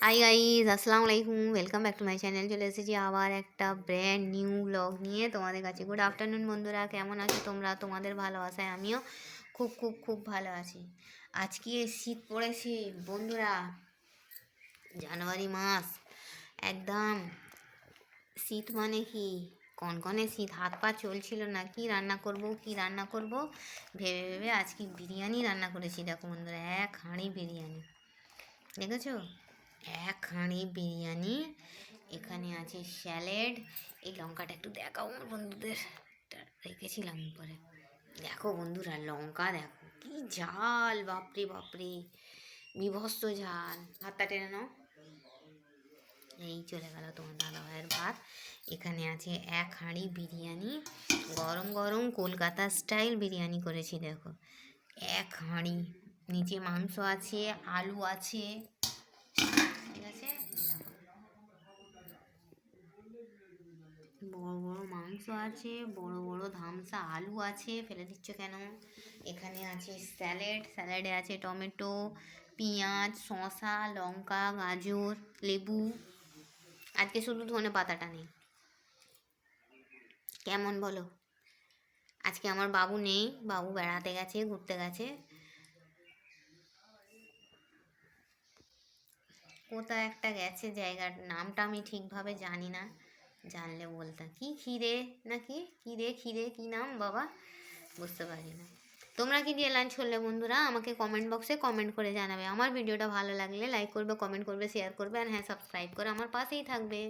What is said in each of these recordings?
Hi guys, আসসালামু আলাইকুম। Welcome back to my channel. চলে এসেছি আবার একটা ব্র্যান্ড নিউ ব্লগ নিয়ে তোমাদের কাছে। গুড আফটারনুন বন্ধুরা, কেমন আছো তোমরা? তোমাদের ভালোবাসায় আমিও খুব খুব খুব ভালো আছি। আজকে শীত পড়েছে বন্ধুরা, জানুয়ারি মাস একদম। শীত মানে কি কনকনে শীত, হাত পা চলছিল না। কি রান্না করব ভেবে ভেবে আজকে বিরিয়ানি রান্না করেছি। দেখো বন্ধুরা, এক হাঁড়ি বিরিয়ানি, দেখেছো? এক হাঁড়ি বিরিয়ানি। এখানে আছে স্যালাড। এই লঙ্কাটা একটু দেখাও আমার বন্ধুদের, রেখেছিলাম উপরে। দেখো বন্ধুরা, লঙ্কা দেখো কি ঝাল, বাপরে বাপরে, বিভৎস ঝাল। ভাতটা টেনে নাও। এই চলে গেল তোমার দাদা ভাইয়ের ভাত। এখানে আছে এক হাঁড়ি বিরিয়ানি, গরম গরম কলকাতা স্টাইল বিরিয়ানি করেছি। দেখো, এক হাঁড়ি। নিচে মাংস আছে, আলু আছে, ঠিক আছে? বড় বড় মাংস আছে, বড় বড় ধামসা আলু আছে। ফেলে দিচ্ছ কেন? এখানে আছে স্যালাড, স্যালাডে আছে টমেটো, পেঁয়াজ, শসা, লঙ্কা, গাজর, লেবু। আজকে শুধু ধনে পাতাটা নেই, কেমন বলো? আজকে আমার বাবু নেই, বাবু বেড়াতে গেছে, ঘুরতে গেছে। কোথায় একটা গেছে, জায়গার নামটা আমি ঠিকভাবে জানি না, জানলে বলতাম। কি খিরে নাকি খিরে, খিরে কি নাম বাবা, বুঝতে পারি না। তোমরা কি দিয়ে লাঞ্চ করলে বন্ধুরা? আমাকে কমেন্ট বক্সে কমেন্ট করে জানাবে। আমার ভিডিওটা ভালো লাগলে লাইক করবে, কমেন্ট করবে, শেয়ার করবে, আর হ্যাঁ, সাবস্ক্রাইব করে আমার পাশেই থাকবে।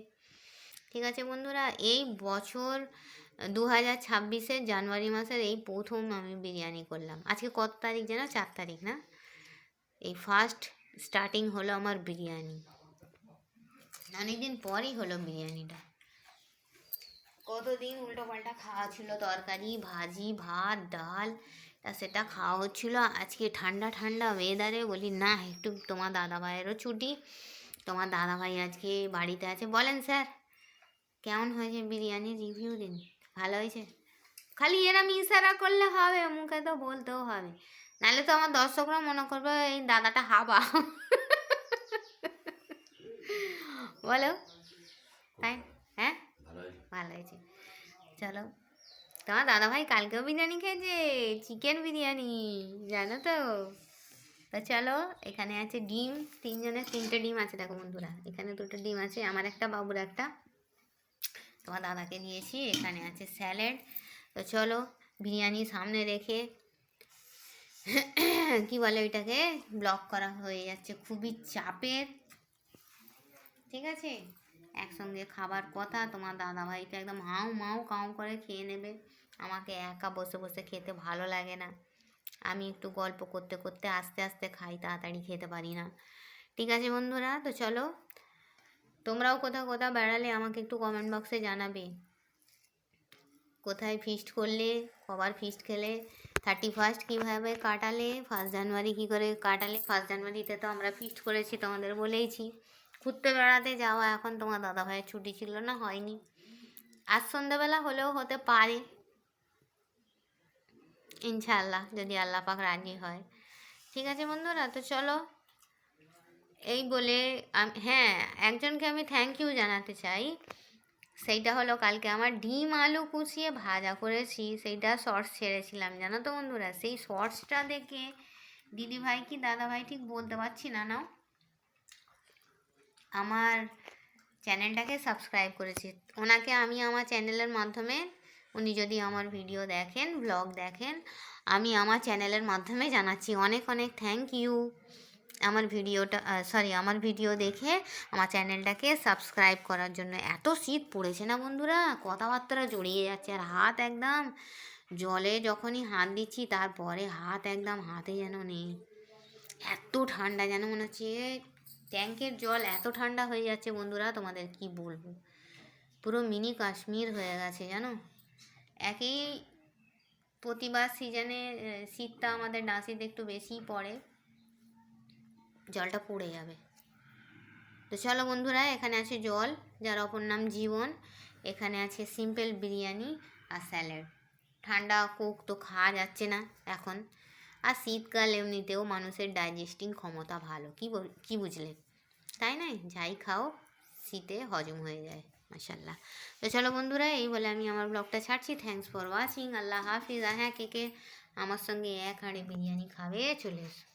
ঠিক আছে বন্ধুরা, এই বছর 2026-এর জানুয়ারি মাসের এই প্রথম আমি বিরিয়ানি করলাম। আজকে কত তারিখ যেন? 4 তারিখ না? এই ফার্স্ট স্টার্টিং হলো আমার বিরিয়ানি। অনেকদিন পরই হলো বিরিয়ানিটা। কতদিন উল্টো পাল্টা খাওয়া ছিল, তরকারি ভাজি ভাত ডাল, তা সেটা খাওয়া হচ্ছিলো। আজকে ঠান্ডা ঠান্ডা ওয়েদারে বলি না, একটু তোমার দাদাভাইয়েরও ছুটি, তোমার দাদাভাই আজকে বাড়িতে আছে। বলেন স্যার, কেমন হয়েছে বিরিয়ানি? রিভিউ দিন। ভালো হয়েছে? খালি এরম ইশারা করলে হবে, মুখে তো বলতেও হবে, নাহলে তো আমার দর্শকরা মনে করবে এই দাদাটা হাবা। বলো, তাই? হ্যাঁ, ভালো হয়েছে। চলো, তোমার দাদাভাই কালকেও বিরিয়ানি খেয়েছে, চিকেন বিরিয়ানি, জানো তো? তো চলো, এখানে আছে ডিম, তিনজনের 3টে ডিম আছে। দেখো বন্ধুরা, এখানে 2টো ডিম আছে, আমার একটা, বাবুর একটা, তোমার দাদাকে দিয়েছি। এখানে আছে স্যালাড। তো চলো, বিরিয়ানি সামনে রেখে কি বলে ওইটাকে, ব্লক করা হয়ে যাচ্ছে, খুবই চাপের। ঠিক আছে, একসঙ্গে খাবার কথা। তোমার দাদাভাই তো একদম হাউ মাউ কাউ করে খেয়ে নেবে। আমাকে একা বসে বসে খেতে ভালো লাগে না। আমি একটু গল্প করতে করতে আস্তে আস্তে খাই, তাড়াতাড়ি খেতে পারি না। ঠিক আছে বন্ধুরা, তো চলো, তোমরাও কোথাও কোথাও বেড়ালে আমাকে একটু কমেন্ট বক্সে জানাবে। কোথায় ফিস্ট করলে, কবার ফিস্ট খেলে, 31st কীভাবে কাটালে, 1 জানুয়ারি কী করে কাটালে। 1 জানুয়ারিতে তো আমরা ফিস্ট করেছি, তোমাদের বলেইছি। ঘুরতে বেড়াতে যাওয়া এখন তোমার দাদাভাইয়ের ছুটি ছিল না, হয়নি। আজ সন্ধ্যাবেলা হলেও হতে পারে, ইনশাআল্লাহ, যদি আল্লাহ পাক রাজি হয়। ঠিক আছে বন্ধুরা, তো চলো, এই বলে হ্যাঁ, একজনকে আমি থ্যাংক ইউ জানাতে চাই। সেইটা হলো, কালকে আমার ডিম আলু কুচিয়ে ভাজা করেছি, সেইটা শর্টস ছেড়েছিলাম, জানো তো বন্ধুরা? সেই শর্টসটা দেখে দিদিভাই কি দাদাভাই ঠিক বলতে পারছি না, নাও, আমার চ্যানেলটাকে সাবস্ক্রাইব করেছি। ওনাকে আমি আমার চ্যানেলের মাধ্যমে, উনি যদি আমার ভিডিও দেখেন, ব্লগ দেখেন, আমি আমার চ্যানেলের মাধ্যমে জানাচ্ছি অনেক অনেক থ্যাংক ইউ। আমার ভিডিও দেখে আমার চ্যানেলটাকে সাবস্ক্রাইব করার জন্য। এত শীত পড়েছে না বন্ধুরা, কথাবার্তা জড়িয়ে যাচ্ছে, আর হাত একদম জলে যখনই হাত দিচ্ছি, তারপরে হাত একদম হাতে যেন নেই। এত ঠান্ডা, যেন মনে হচ্ছে ট্যাঙ্কের জল এত ঠান্ডা হয়ে যাচ্ছে বন্ধুরা, তোমাদের কি বলবো, পুরো মিনি কাশ্মীর হয়ে গেছে জানো। একই প্রতিবার সিজনে শীতটা আমাদের নাসিতে একটু বেশিই পড়ে, জলটা পড়ে যাবে। তো চলো বন্ধুরা, এখানে আছে জল, যার অপর নাম জীবন। এখানে আছে সিম্পল বিরিয়ানি আর স্যালাড। ঠান্ডা কোক তো খাওয়া যাচ্ছে না এখন, আর শীতকাল এমনিতেও মানুষের ডাইজেস্টিং ক্ষমতা ভালো, কি বুঝলে? তাই নয়? যাই খাও শীতে হজম হয়ে যায়, মাশাল্লাহ। তো চলো বন্ধুরা, এই বলে আমি আমার ব্লগটা ছাড়ছি। থ্যাংকস ফর ওয়াচিং, আল্লাহ হাফিজ। আর হ্যাঁ, কে কে আমার সঙ্গে এক হাঁড়ি বিরিয়ানি খাবে চলে এসো।